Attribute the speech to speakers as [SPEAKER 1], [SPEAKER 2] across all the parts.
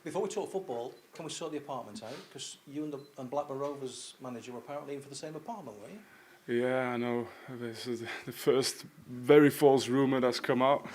[SPEAKER 1] Before we talk football, can we sort the apartment out? Because you and Blackburn Rovers manager were apparently in for the same apartment, were you?
[SPEAKER 2] Yeah, I know. This is the first very false rumor that's come out.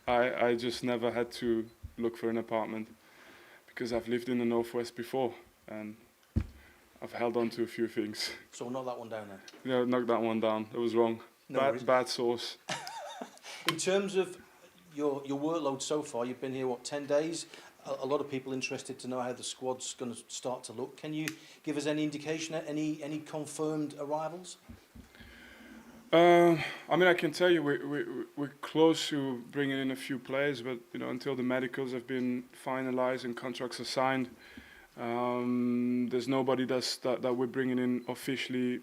[SPEAKER 2] I just never had to look for an apartment because I've lived in the Northwest before and I've held on to a few things.
[SPEAKER 1] So we'll knock that one down then.
[SPEAKER 2] Yeah, knock that one down. It was wrong.
[SPEAKER 1] No
[SPEAKER 2] Bad source.
[SPEAKER 1] In terms of your workload so far, you've been here, 10 days? A lot of people interested to know how the squad's going to start to look. Can you give us any indication, any confirmed arrivals?
[SPEAKER 2] I mean, I can tell you we're close to bringing in a few players, but until the medicals have been finalised and contracts are signed, there's nobody that we're bringing in officially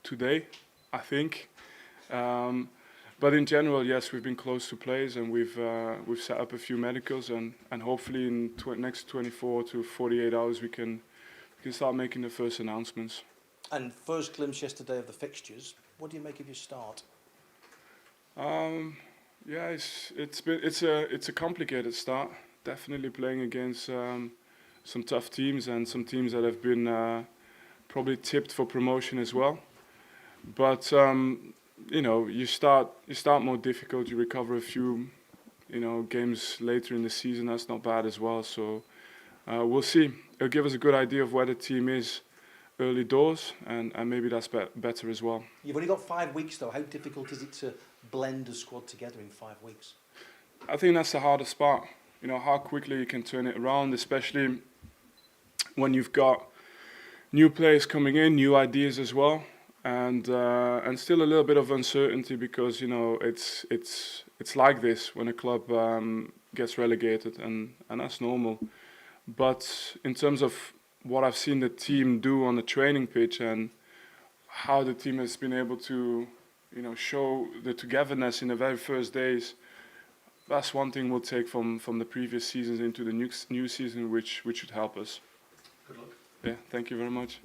[SPEAKER 2] today, I think. But in general, yes, we've been close to players and we've set up a few medicals and hopefully in next 24 to 48 hours we can start making the first announcements.
[SPEAKER 1] And first glimpse yesterday of the fixtures. What do you make of your start?
[SPEAKER 2] Yeah, it's a complicated start. Definitely playing against some tough teams and some teams that have been probably tipped for promotion as well. But you start more difficult. You recover a few games later in the season. That's not bad as well. So we'll see. It'll give us a good idea of where the team is early doors, and maybe that's better as well.
[SPEAKER 1] You've only got 5 weeks though. How difficult is it to blend a squad together in 5 weeks?
[SPEAKER 2] I think that's the hardest part. How quickly you can turn it around, especially when you've got new players coming in, new ideas as well, and still a little bit of uncertainty because it's like this when a club gets relegated, and that's normal. But in terms of what I've seen the team do on the training pitch and how the team has been able to, show the togetherness in the very first days, that's one thing we'll take from the previous seasons into the new season, which should help us.
[SPEAKER 1] Good luck.
[SPEAKER 2] Yeah, thank you very much.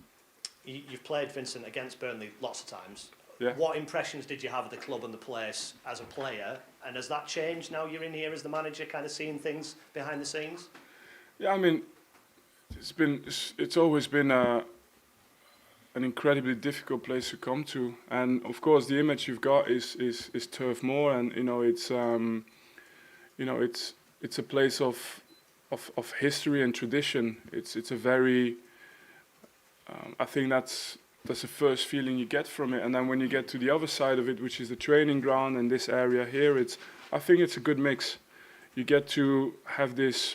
[SPEAKER 3] You've played, Vincent, against Burnley lots of times.
[SPEAKER 2] Yeah.
[SPEAKER 3] What impressions did you have of the club and the place as a player? And has that changed now you're in here as the manager, kind of seeing things behind the scenes?
[SPEAKER 2] Yeah, I mean, it's always been an incredibly difficult place to come to, and of course the image you've got is Turf Moor, and it's a place of history and tradition. It's a very I think that's the first feeling you get from it, and then when you get to the other side of it, which is the training ground and this area here, I think it's a good mix. You get to have this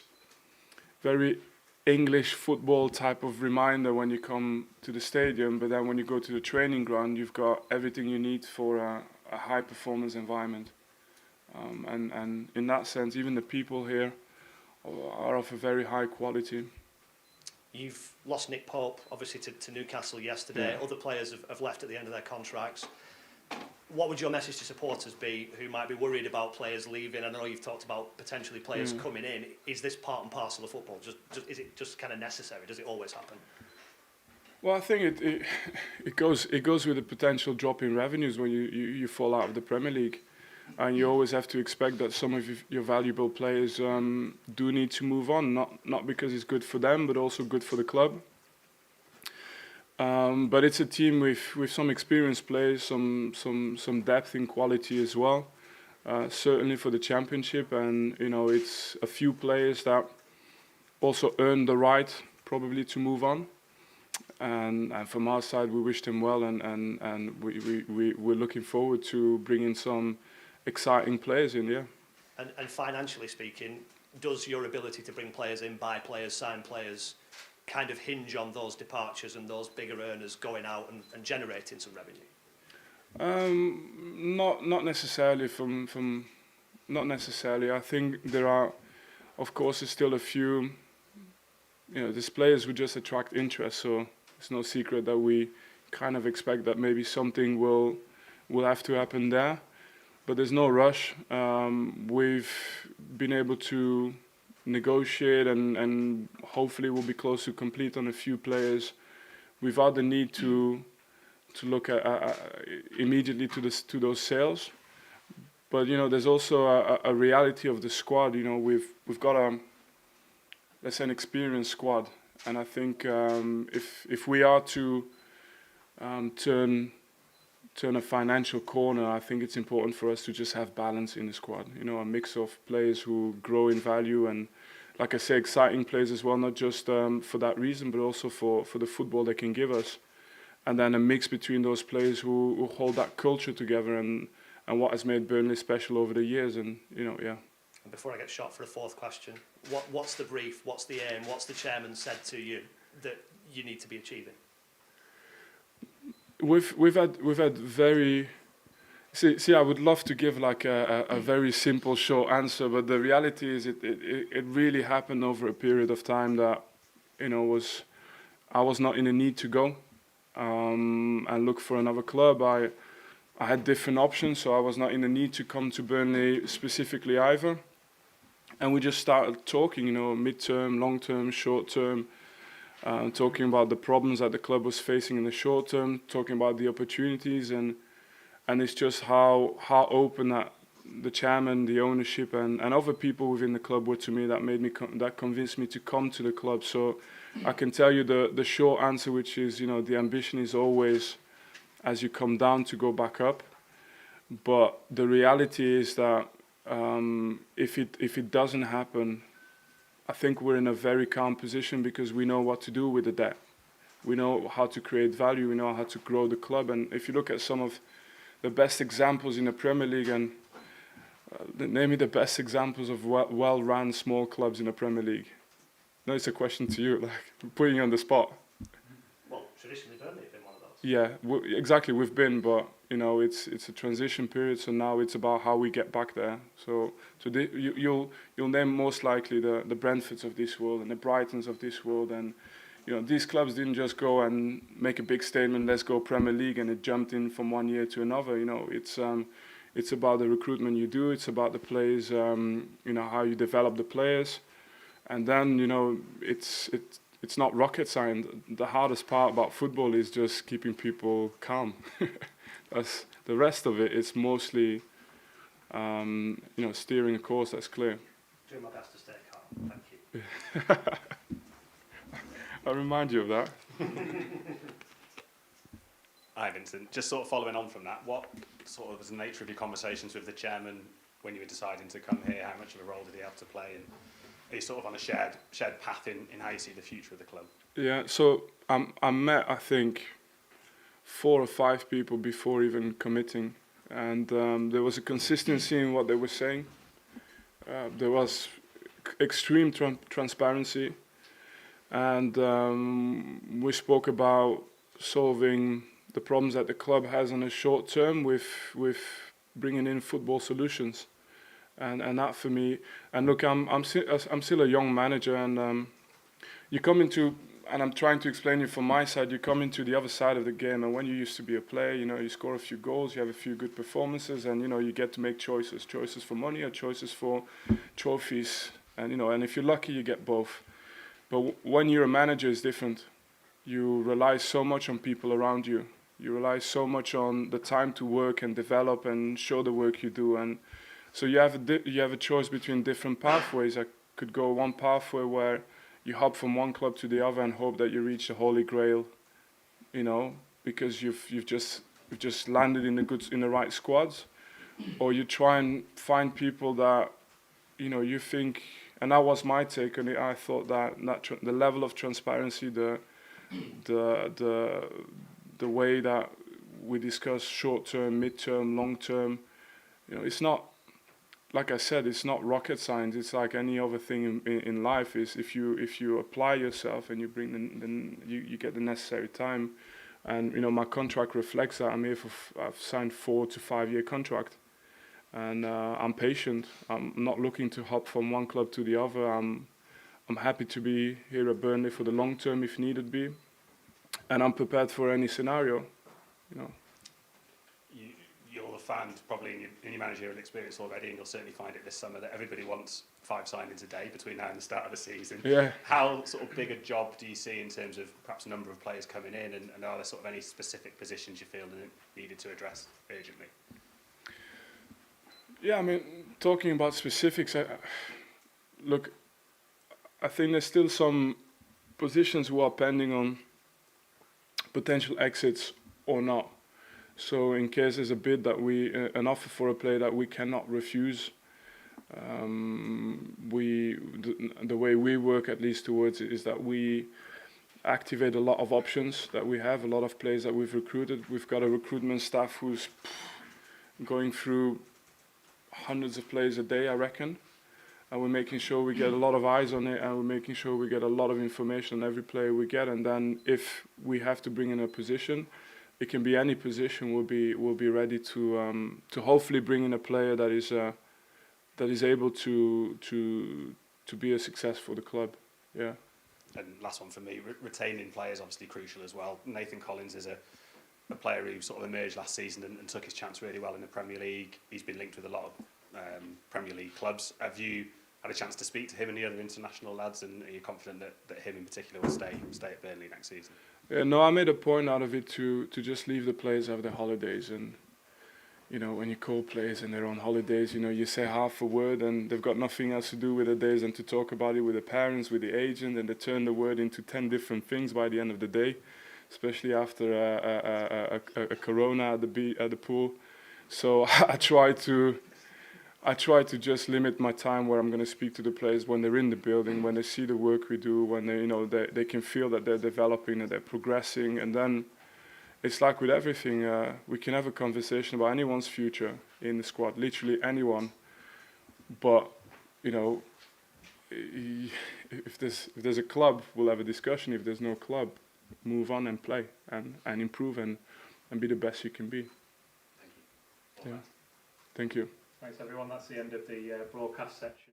[SPEAKER 2] very English football type of reminder when you come to the stadium, but then when you go to the training ground, you've got everything you need for a high performance environment. And in that sense, even the people here are of a very high quality.
[SPEAKER 3] You've lost Nick Pope, obviously, to Newcastle yesterday.
[SPEAKER 2] Yeah.
[SPEAKER 3] Other players have left at the end of their contracts. What would your message to supporters be who might be worried about players leaving? I know you've talked about potentially players coming in. Is this part and parcel of football? Is it just kind of necessary? Does it always happen?
[SPEAKER 2] Well, I think it goes with the potential drop in revenues when you fall out of the Premier League, and you always have to expect that some of your valuable players do need to move on. Not because it's good for them, but also good for the club. But it's a team with some experienced players, some depth in quality as well. Certainly for the championship, and it's a few players that also earned the right probably to move on. And from our side, we wish them well, and we're looking forward to bringing some exciting players in. Yeah.
[SPEAKER 3] And financially speaking, does your ability to bring players in, buy players, sign players, kind of hinge on those departures and those bigger earners going out and generating some revenue?
[SPEAKER 2] Not necessarily not necessarily. I think there are, of course, there's still a few. There's players who just attract interest. So it's no secret that we kind of expect that maybe something will have to happen there. But there's no rush. We've been able to negotiate and hopefully we'll be close to complete on a few players without the need to look at immediately to those sales. But there's also a reality of the squad. We've got let's say, an experienced squad. And I think if we are to turn a financial corner, I think it's important for us to just have balance in the squad. You know, a mix of players who grow in value and, like I say, exciting players as well, not just for that reason, but also for the football they can give us. And then a mix between those players who hold that culture together and what has made Burnley special over the years. And, you know, yeah.
[SPEAKER 3] And before I get shot for a fourth question, what's the brief, what's the aim, what's the chairman said to you that you need to be achieving?
[SPEAKER 2] We've had very... See, I would love to give like a very simple, short answer, but the reality is it really happened over a period of time that, you know, I was not in a need to go and look for another club. I had different options, so I was not in a need to come to Burnley specifically either. And we just started talking, you know, mid-term, long-term, short-term, talking about the problems that the club was facing in the short term, talking about the opportunities, and it's just how open that the chairman, the ownership, and other people within the club were to me that made me that convinced me to come to the club. So I can tell you the short answer, which is, you know, the ambition is always, as you come down, to go back up. But the reality is that if it doesn't happen, I think we're in a very calm position because we know what to do with the debt. We know how to create value. We know how to grow the club. And if you look at some of the best examples in the Premier League, and name me the best examples of well-run small clubs in the Premier League. No, it's a question to you, like putting you on the spot.
[SPEAKER 3] Well, traditionally Burnley have been one of those.
[SPEAKER 2] Yeah, exactly. We've been, but you know, it's a transition period. So now it's about how we get back there. So you'll name most likely the Brentfords of this world and the Brightons of this world, and you know, these clubs didn't just go and make a big statement, let's go Premier League, and it jumped in from one year to another. You know, it's about the recruitment you do, it's about the players, you know, how you develop the players. And then, you know, it's not rocket science. The hardest part about football is just keeping people calm. That's the rest of it. It's mostly, you know, steering a course that's clear.
[SPEAKER 3] Doing my best to stay calm. Thank you.
[SPEAKER 2] I'll remind you of that.
[SPEAKER 4] Hi, Vincent. Just sort of following on from that, what sort of was the nature of your conversations with the chairman when you were deciding to come here? How much of a role did he have to play? And are you sort of on a shared path in how you see the future of the club?
[SPEAKER 2] Yeah, so I met, I think, 4 or 5 people before even committing. And there was a consistency in what they were saying. There was extreme transparency. And we spoke about solving the problems that the club has on a short term with bringing in football solutions, and that for me. And look, I'm still a young manager, and you come into, and I'm trying to explain you from my side. You come into the other side of the game, and when you used to be a player, you know, you score a few goals, you have a few good performances, and you know, you get to make choices for money or choices for trophies, and you know, and if you're lucky, you get both. But when you're a manager, it's different. You rely so much on people around you. You rely so much on the time to work and develop and show the work you do. And so you have a choice between different pathways. I could go one pathway where you hop from one club to the other and hope that you reach the Holy Grail, you know, because you've just landed in the right squads, or you try and find people that, you know, you think. And that was my take on it. I thought that the level of transparency, the way that we discuss short term, mid term, long term, you know, it's not, like I said, it's not rocket science. It's like any other thing in life. Is if you apply yourself and you bring you get the necessary time, and you know, my contract reflects that. I've signed 4 to 5 year contract. And I'm patient. I'm not looking to hop from one club to the other. I'm happy to be here at Burnley for the long term if needed be, and I'm prepared for any scenario. You know.
[SPEAKER 4] You'll have found probably in your managerial experience already, and you'll certainly find it this summer, that everybody wants 5 signings a day between now and the start of the season.
[SPEAKER 2] Yeah.
[SPEAKER 4] How sort of big a job do you see in terms of perhaps number of players coming in, and are there sort of any specific positions you feel needed to address urgently?
[SPEAKER 2] Yeah, I mean, talking about specifics, look, I think there's still some positions who are pending on potential exits or not. So in case there's a bid that an offer for a player that we cannot refuse, the way we work at least towards it is that we activate a lot of options that we have, a lot of players that we've recruited. We've got a recruitment staff who's going through hundreds of players a day, I reckon. And we're making sure we get a lot of eyes on it, and we're making sure we get a lot of information on every player we get. And then if we have to bring in a position, it can be any position. We'll be ready to hopefully bring in a player that is able to be a success for the club. Yeah.
[SPEAKER 4] And last one for me, retaining players obviously crucial as well. Nathan Collins is a player who sort of emerged last season and took his chance really well in the Premier League. He's been linked with a lot of Premier League clubs. Have you had a chance to speak to him and the other international lads, and are you confident that him in particular will stay at Burnley next season?
[SPEAKER 2] No, I made a point out of it to just leave the players have their holidays. And you know, when you call players and they're on holidays, you know, you say half a word and they've got nothing else to do with their days than to talk about it with the parents, with the agent, and they turn the word into 10 different things by the end of the day, especially after a corona at the pool. So I try to just limit my time where I'm going to speak to the players when they're in the building, when they see the work we do, when they can feel that they're developing, that they're progressing. And then it's like with everything, we can have a conversation about anyone's future in the squad, literally anyone. But you know, if there's a club, we'll have a discussion. If there's no club, move on and play and improve and be the best you can be.
[SPEAKER 4] Thank you.
[SPEAKER 2] Yeah. Thank you.
[SPEAKER 5] Thanks everyone, that's the end of the broadcast section.